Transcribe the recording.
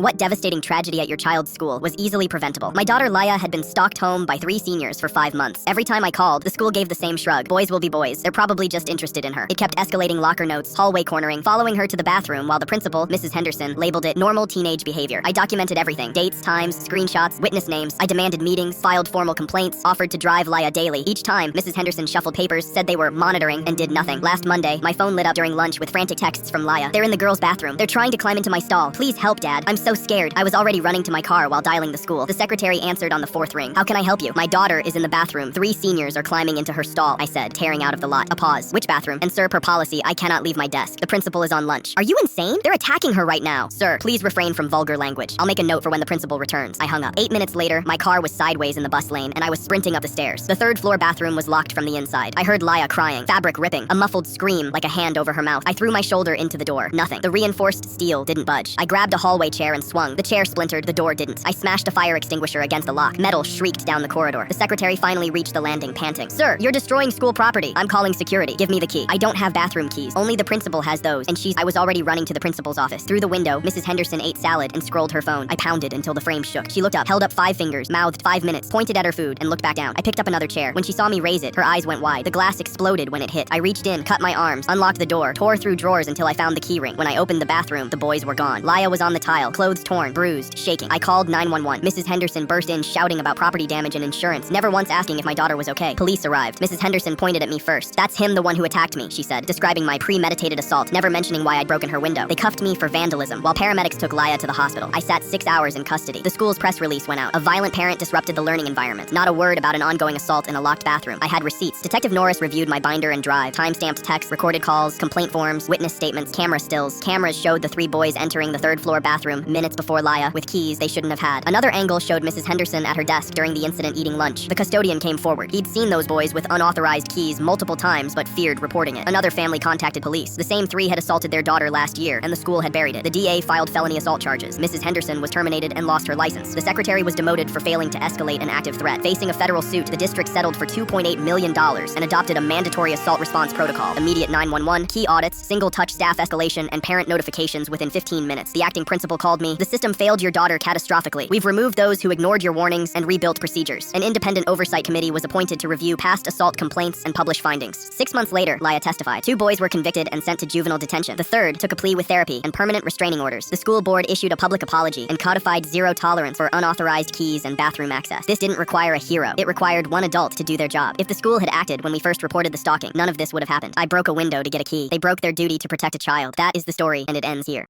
What devastating tragedy at your child's school was easily preventable? My daughter Laya had been stalked home by 3 seniors for 5 months. Every time I called, the school gave the same shrug. Boys will be boys. They're probably just interested in her. It kept escalating locker notes, hallway cornering, following her to the bathroom while the principal, Mrs. Henderson, labeled it normal teenage behavior. I documented everything. Dates, times, screenshots, witness names. I demanded meetings, filed formal complaints, offered to drive Laya daily. Each time, Mrs. Henderson shuffled papers, said they were monitoring, and did nothing. Last Monday, my phone lit up during lunch with frantic texts from Laya. They're in the girls' bathroom. They're trying to climb into my stall. Please help, Dad. I'm so scared. I was already running to my car while dialing the school. The secretary answered on the 4th ring. How can I help you? My daughter is in the bathroom. 3 seniors are climbing into her stall, I said, tearing out of the lot. A pause. Which bathroom? And sir, per policy, I cannot leave my desk. The principal is on lunch. Are you insane? They're attacking her right now. Sir, please refrain from vulgar language. I'll make a note for when the principal returns. I hung up. 8 minutes later, my car was sideways in the bus lane, and I was sprinting up the stairs. The 3rd floor bathroom was locked from the inside. I heard Laya crying, fabric ripping, a muffled scream like a hand over her mouth. I threw my shoulder into the door. Nothing. The reinforced steel didn't budge. I grabbed a hallway chair and swung. The chair splintered. The door didn't. I smashed a fire extinguisher against the lock. Metal shrieked down the corridor. The secretary finally reached the landing, panting. Sir, you're destroying school property. I'm calling security. Give me the key. I don't have bathroom keys. Only the principal has those, and I was already running to the principal's office. Through the window, Mrs. Henderson ate salad and scrolled her phone. I pounded until the frame shook. She looked up, held up 5 fingers, mouthed 5 minutes, pointed at her food, and looked back down. I picked up another chair. When she saw me raise it, her eyes went wide. The glass exploded when it hit. I reached in, cut my arms, unlocked the door, tore through drawers until I found the key ring. When I opened the bathroom, the boys were gone. Laya was on the tile, clothes torn, bruised, shaking. I called 911. Mrs. Henderson burst in shouting about property damage and insurance, never once asking if my daughter was okay. Police arrived. Mrs. Henderson pointed at me first. That's him, the one who attacked me, she said, describing my premeditated assault, never mentioning why I'd broken her window. They cuffed me for vandalism, while paramedics took Laya to the hospital. I sat 6 hours in custody. The school's press release went out. A violent parent disrupted the learning environment. Not a word about an ongoing assault in a locked bathroom. I had receipts. Detective Norris reviewed my binder and drive, time-stamped texts, recorded calls, complaint forms, witness statements, camera stills. Cameras showed the 3 boys entering the 3rd floor bathroom minutes before Laya with keys they shouldn't have had. Another angle showed Mrs. Henderson at her desk during the incident eating lunch. The custodian came forward. He'd seen those boys with unauthorized keys multiple times but feared reporting it. Another family contacted police. The same 3 had assaulted their daughter last year, and the school had buried it. The DA filed felony assault charges. Mrs. Henderson was terminated and lost her license. The secretary was demoted for failing to escalate an active threat. Facing a federal suit, the district settled for $2.8 million and adopted a mandatory assault response protocol. Immediate 911, key audits, single-touch staff escalation, and parent notifications within 15 minutes. The acting principal called me. The system failed your daughter catastrophically. We've removed those who ignored your warnings and rebuilt procedures. An independent oversight committee was appointed to review past assault complaints and publish findings. 6 months later, Laya testified. 2 boys were convicted and sent to juvenile detention. The 3rd took a plea with therapy and permanent restraining orders. The school board issued a public apology and codified zero tolerance for unauthorized keys and bathroom access. This didn't require a hero. It required one adult to do their job. If the school had acted when we first reported the stalking, none of this would have happened. I broke a window to get a key. They broke their duty to protect a child. That is the story, and it ends here.